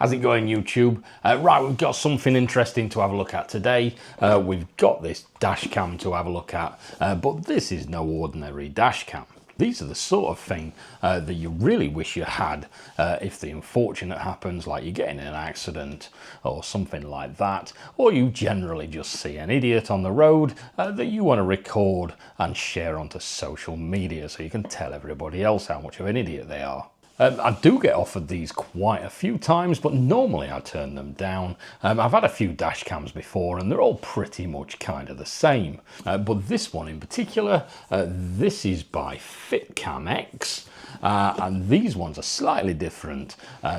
How's it going, YouTube? Right, we've got something interesting to have a look at today. We've got this dash cam to have a look at, but this is no ordinary dash cam. These are the sort of thing that you really wish you had if the unfortunate happens, like you get in an accident or something like that, or you generally just see an idiot on the road that you want to record and share onto social media so you can tell everybody else how much of an idiot they are. I do get offered these quite a few times, but normally I turn them down. I've had a few dash cams before and they're all pretty much kind of the same. But this one in particular, this is by FITCAMX. And these ones are slightly different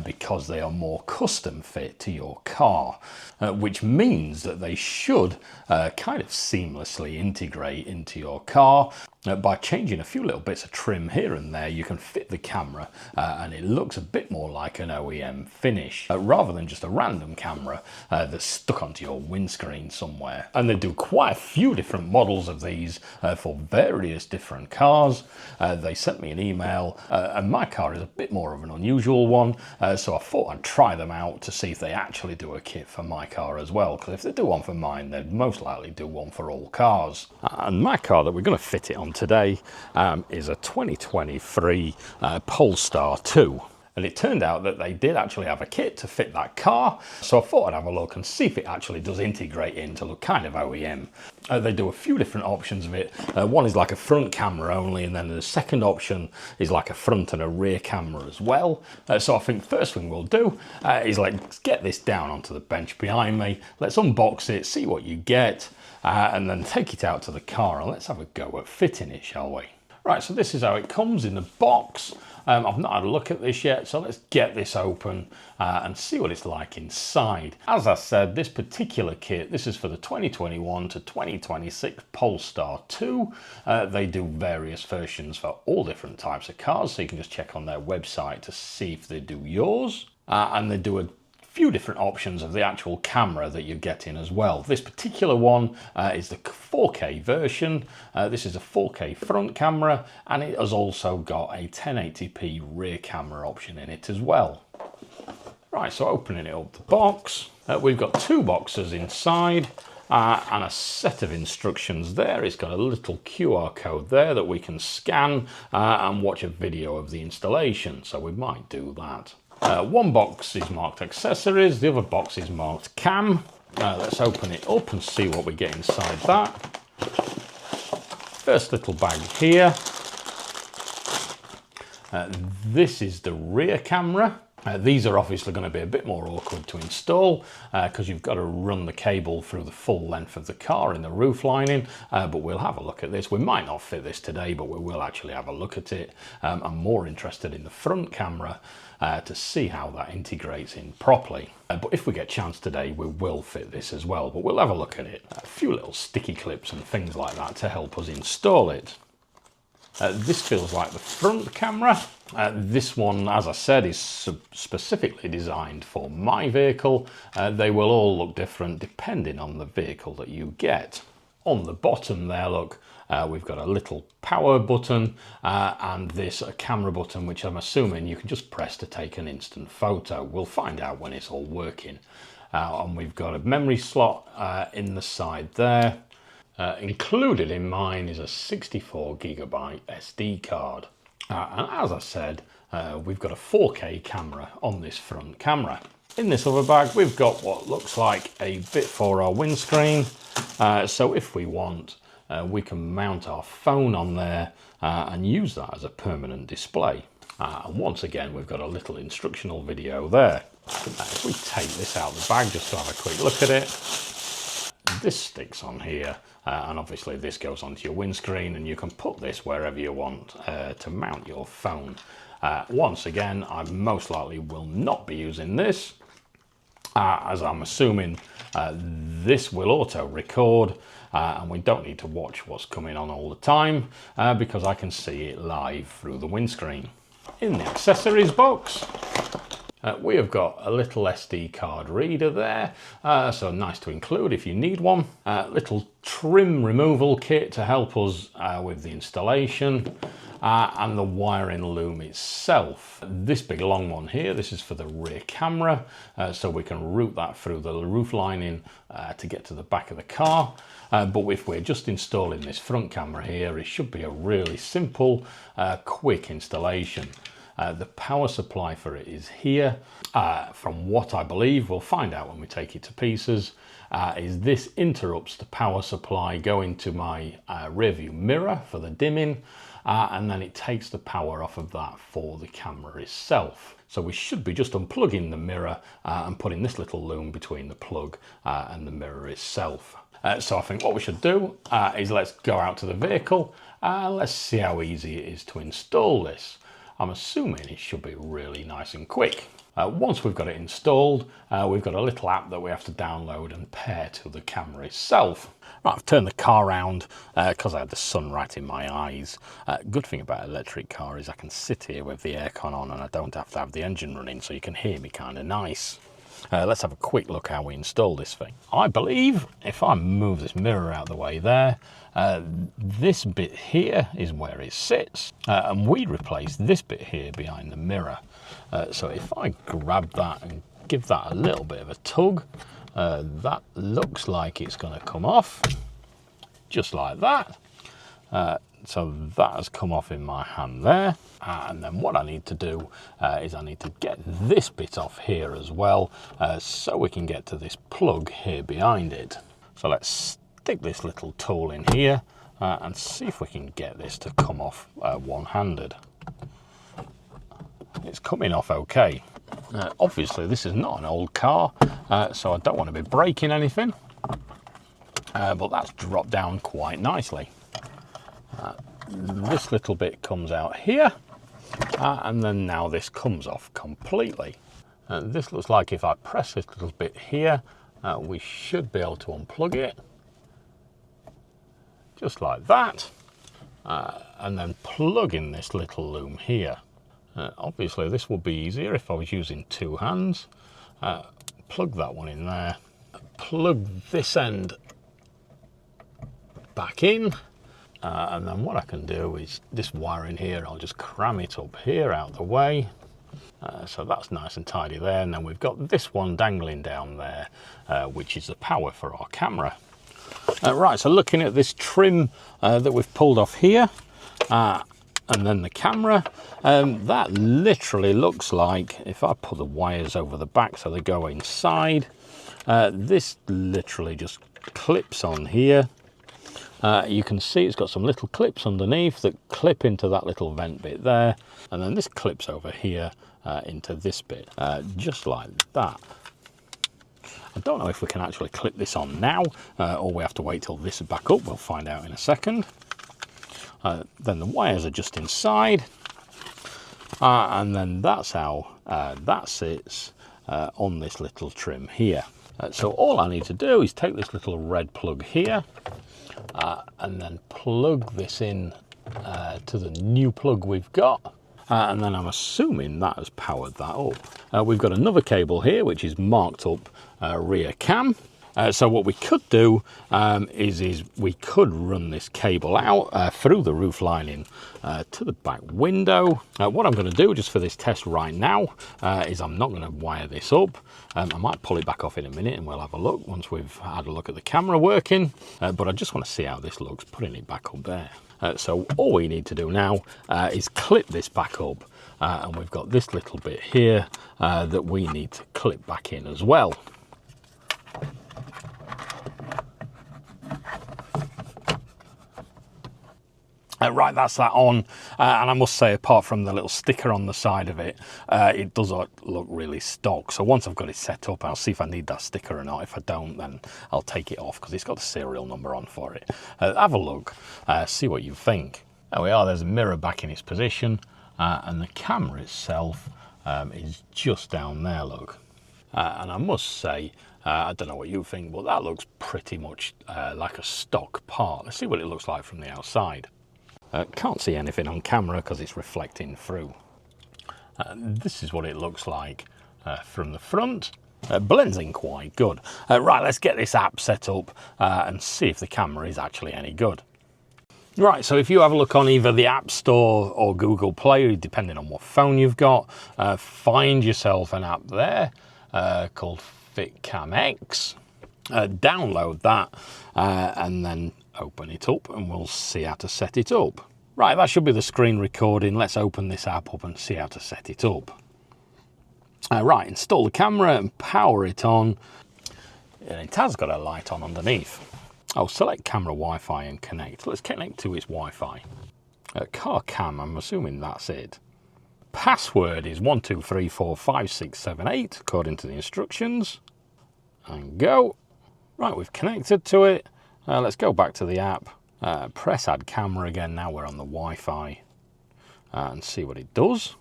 because they are more custom fit to your car, which means that they should kind of seamlessly integrate into your car. By changing a few little bits of trim here and there, you can fit the camera and it looks a bit more like an OEM finish rather than just a random camera that's stuck onto your windscreen somewhere. And they do quite a few different models of these for various different cars. They sent me an email and my car is a bit more of an unusual one, so I thought I'd try them out to see if they actually do a kit for my car as well, because if they do one for mine, they'd most likely do one for all cars. And my car that we're going to fit it on today is a 2023 Polestar 2. And it turned out that they did actually have a kit to fit that car, so I thought I'd have a look and see if it actually does integrate in to look kind of OEM. They do a few different options of it. One is like a front camera only, and then the second option is like a front and a rear camera as well. So I think first thing we'll do is let's get this down onto the bench behind me. Let's unbox it, see what you get, and then take it out to the car and let's have a go at fitting it, shall we? Right, so this is how it comes in the box. I've not had a look at this yet, so let's get this open and see what it's like inside. As I said, this particular kit, this is for the 2021 to 2026 Polestar 2. They do various versions for all different types of cars, so you can just check on their website to see if they do yours. And they do a few different options of the actual camera that you're getting as well. This particular one is the 4K version. This is a 4K front camera, and it has also got a 1080p rear camera option in it as well. Right, so opening it up the box, we've got two boxes inside and a set of instructions there. It's got a little QR code there that we can scan and watch a video of the installation, so we might do that. One box is marked accessories, the other box is marked cam. Let's open it up and see what we get inside that. First little bag here. This is the rear camera. These are obviously going to be a bit more awkward to install because you've got to run the cable through the full length of the car in the roof lining, but we'll have a look at this. We might not fit this today, but we will actually have a look at it. I'm more interested in the front camera to see how that integrates in properly. But if we get a chance today, we will fit this as well, but we'll have a look at it. A few little sticky clips and things like that to help us install it. This feels like the front camera. This one, as I said, is specifically designed for my vehicle. They will all look different depending on the vehicle that you get. On the bottom there, look, we've got a little power button and this camera button, which I'm assuming you can just press to take an instant photo. We'll find out when it's all working. And we've got a memory slot in the side there. Included in mine is a 64GB SD card. And as I said, we've got a 4K camera on this front camera. In this other bag, we've got what looks like a bit for our windscreen. So if we want, we can mount our phone on there and use that as a permanent display. And once again, we've got a little instructional video there. If we take this out of the bag just to have a quick look at it, this sticks on here, and obviously this goes onto your windscreen, and you can put this wherever you want to mount your phone. Once again, I most likely will not be using this, as I'm assuming this will auto record, and we don't need to watch what's coming on all the time because I can see it live through the windscreen. In the accessories box, we have got a little SD card reader there, so nice to include if you need one. Little trim removal kit to help us with the installation. and the wiring loom itself. This big long one here, this is for the rear camera, so we can route that through the roof lining to get to the back of the car. But if we're just installing this front camera here, it should be a really simple, quick installation. The power supply for it is here. From what I believe, we'll find out when we take it to pieces, is this interrupts the power supply going to my rear view mirror for the dimming, and then it takes the power off of that for the camera itself. So we should be just unplugging the mirror and putting this little loom between the plug and the mirror itself. So I think what we should do is let's go out to the vehicle and let's see how easy it is to install this. I'm assuming it should be really nice and quick. Once we've got it installed, we've got a little app that we have to download and pair to the camera itself. Right, I've turned the car around because I had the sun right in my eyes. Good thing about an electric car is I can sit here with the aircon on and I don't have to have the engine running, so you can hear me kind of nice. Let's have a quick look how we install this thing. I believe if I move this mirror out of the way there, this bit here is where it sits, and we replace this bit here behind the mirror. So if I grab that and give that a little bit of a tug, that looks like it's going to come off, just like that. So that has come off in my hand there. And then what I need to do is I need to get this bit off here as well, so we can get to this plug here behind it. So let's stick this little tool in here and see if we can get this to come off one-handed. It's coming off okay. Obviously this is not an old car, so I don't want to be breaking anything, but that's dropped down quite nicely. This little bit comes out here, and then now this comes off completely. This looks like if I press this little bit here, we should be able to unplug it, just like that, and then plug in this little loom here. Obviously this would be easier if I was using two hands. Plug that one in there, plug this end back in, and then what I can do is this wiring here, I'll just cram it up here out of the way. So that's nice and tidy there. And then we've got this one dangling down there, which is the power for our camera. Right, so looking at this trim that we've pulled off here, and then the camera, that literally looks like, if I put the wires over the back so they go inside, this literally just clips on here. You can see it's got some little clips underneath that clip into that little vent bit there, and then this clips over here into this bit, just like that. I don't know if we can actually clip this on now, or we have to wait till this is back up. We'll find out in a second. Then the wires are just inside, and then that's how that sits on this little trim here. So all I need to do is take this little red plug here, and then plug this in to the new plug we've got, and then I'm assuming that has powered that up. We've got another cable here which is marked up rear cam. So what we could do is we could run this cable out through the roof lining to the back window. What I'm going to do just for this test right now is I'm not going to wire this up. I might pull it back off in a minute and we'll have a look once we've had a look at the camera working, but I just want to see how this looks putting it back up there. So all we need to do now is clip this back up, and we've got this little bit here that we need to clip back in as well. Right, that's that on, and I must say, apart from the little sticker on the side of it, it does look really stock. So once I've got it set up, I'll see if I need that sticker or not. If I don't, then I'll take it off because it's got a serial number on for it. Have a look, see what you think. There we are, there's a mirror back in its position, and the camera itself is just down there, look. And I must say, I don't know what you think, but that looks pretty much like a stock part. Let's see what it looks like from the outside. Can't see anything on camera because it's reflecting through. This is what it looks like from the front. Blends in quite good. Right, let's get this app set up and see if the camera is actually any good. Right, so if you have a look on either the App Store or Google Play, depending on what phone you've got, find yourself an app there called FITCAMX. Download that and then open it up and we'll see how to set it up. Right, that should be the screen recording. Let's open this app up and see how to set it up. Right, install the camera and power it on. And it has got a light on underneath. Oh, select camera Wi-Fi and connect. Let's connect to its Wi-Fi. Car cam, I'm assuming that's it. Password is 12345678 according to the instructions. And go. Right, we've connected to it. Let's go back to the app. Press add camera again. Now we're on the Wi-Fi. And see what it does.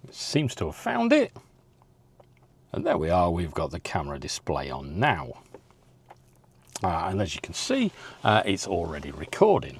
It seems to have found it. And there we are. We've got the camera display on now. And as you can see, it's already recording.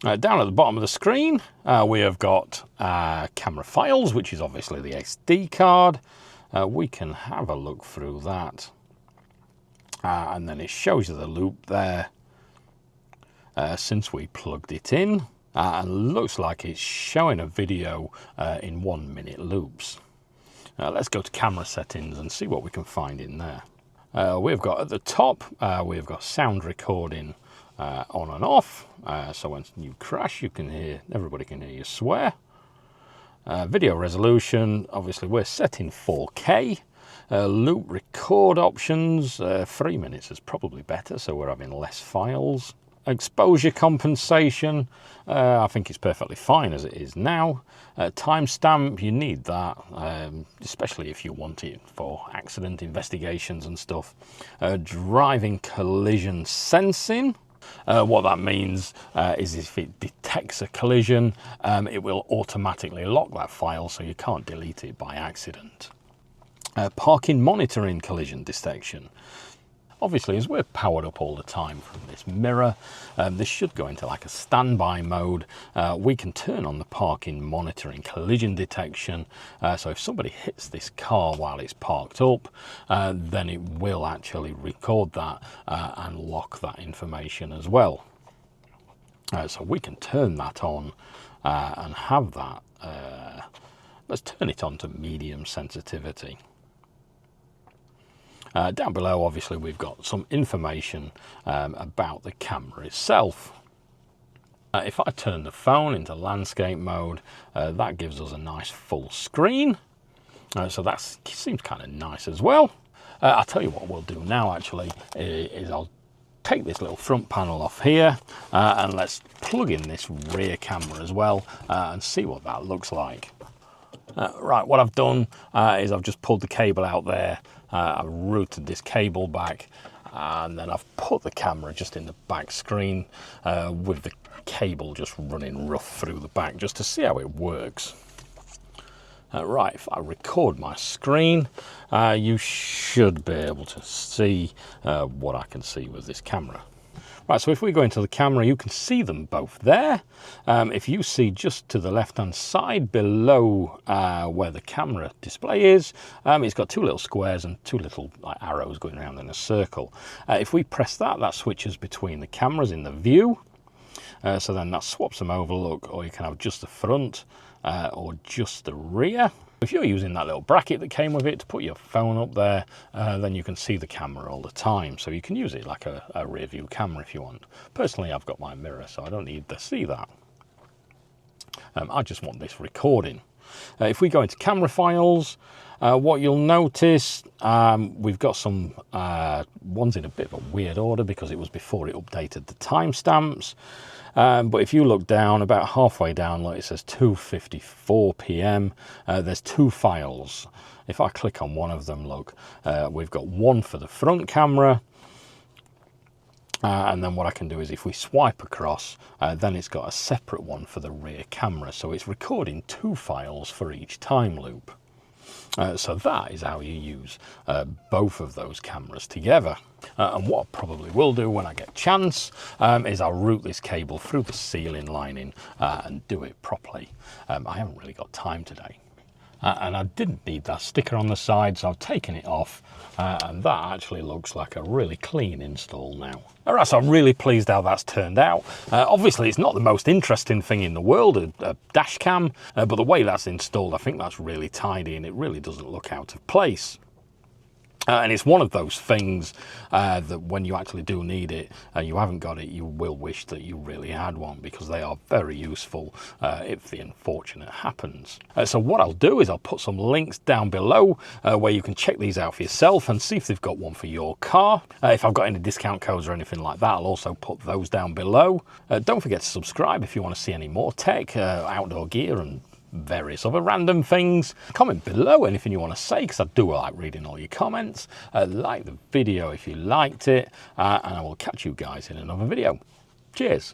Down at the bottom of the screen, we have got camera files, which is obviously the SD card. We can have a look through that. And then it shows you the loop there since we plugged it in. And looks like it's showing a video in 1 minute loops. Let's go to camera settings and see what we can find in there. We've got at the top, we've got sound recording on and off. So when you crash, you can hear, everybody can hear you swear. Video resolution, obviously we're setting 4K. Loop record options, 3 minutes is probably better, so we're having less files. Exposure compensation, I think it's perfectly fine as it is now. Timestamp, you need that, especially if you want it for accident investigations and stuff. Driving collision sensing. What that means is if it detects a collision, it will automatically lock that file so you can't delete it by accident. Parking monitoring collision detection. Obviously, as we're powered up all the time from this mirror, this should go into like a standby mode. We can turn on the parking monitoring collision detection. So if somebody hits this car while it's parked up, then it will actually record that and lock that information as well. So we can turn that on and have that. Let's turn it on to medium sensitivity. Down below, obviously, we've got some information about the camera itself. If I turn the phone into landscape mode, that gives us a nice full screen. So that seems kind of nice as well. I'll tell you what we'll do now, actually, is I'll take this little front panel off here and let's plug in this rear camera as well and see what that looks like. Right, what I've done is I've just pulled the cable out there. I've routed this cable back and then I've put the camera just in the back screen with the cable just running rough through the back just to see how it works. Right, if I record my screen, you should be able to see what I can see with this camera. Right, so if we go into the camera, you can see them both there. If you see just to the left-hand side below where the camera display is, it's got two little squares and two little arrows going around in a circle. If we press that, that switches between the cameras in the view. So then that swaps them over, look, or you can have just the front or just the rear. If you're using that little bracket that came with it to put your phone up there, then you can see the camera all the time. So you can use it like a rear view camera if you want. Personally, I've got my mirror, so I don't need to see that. I just want this recording. If we go into camera files, what you'll notice, we've got some ones in a bit of a weird order because it was before it updated the timestamps. But if you look down, about halfway down, look, it says 2:54 p.m. There's two files. If I click on one of them, look, we've got one for the front camera. And then what I can do is if we swipe across, then it's got a separate one for the rear camera. So it's recording two files for each time loop. So that is how you use both of those cameras together. And what I probably will do when I get a chance is I'll route this cable through the ceiling lining and do it properly. I haven't really got time today. and I didn't need that sticker on the side, so I've taken it off, and that actually looks like a really clean install now. Alright, so I'm really pleased how that's turned out. Obviously it's not the most interesting thing in the world, a dash cam, but the way that's installed, I think that's really tidy and it really doesn't look out of place. And it's one of those things that when you actually do need it and you haven't got it, you will wish that you really had one, because they are very useful if the unfortunate happens. So what I'll do is I'll put some links down below where you can check these out for yourself and see if they've got one for your car. If I've got any discount codes or anything like that, I'll also put those down below. Don't forget to subscribe if you want to see any more tech, outdoor gear and various other random things. Comment below anything you want to say, because I do like reading all your comments. Like the video if you liked it, and I will catch you guys in another video. Cheers.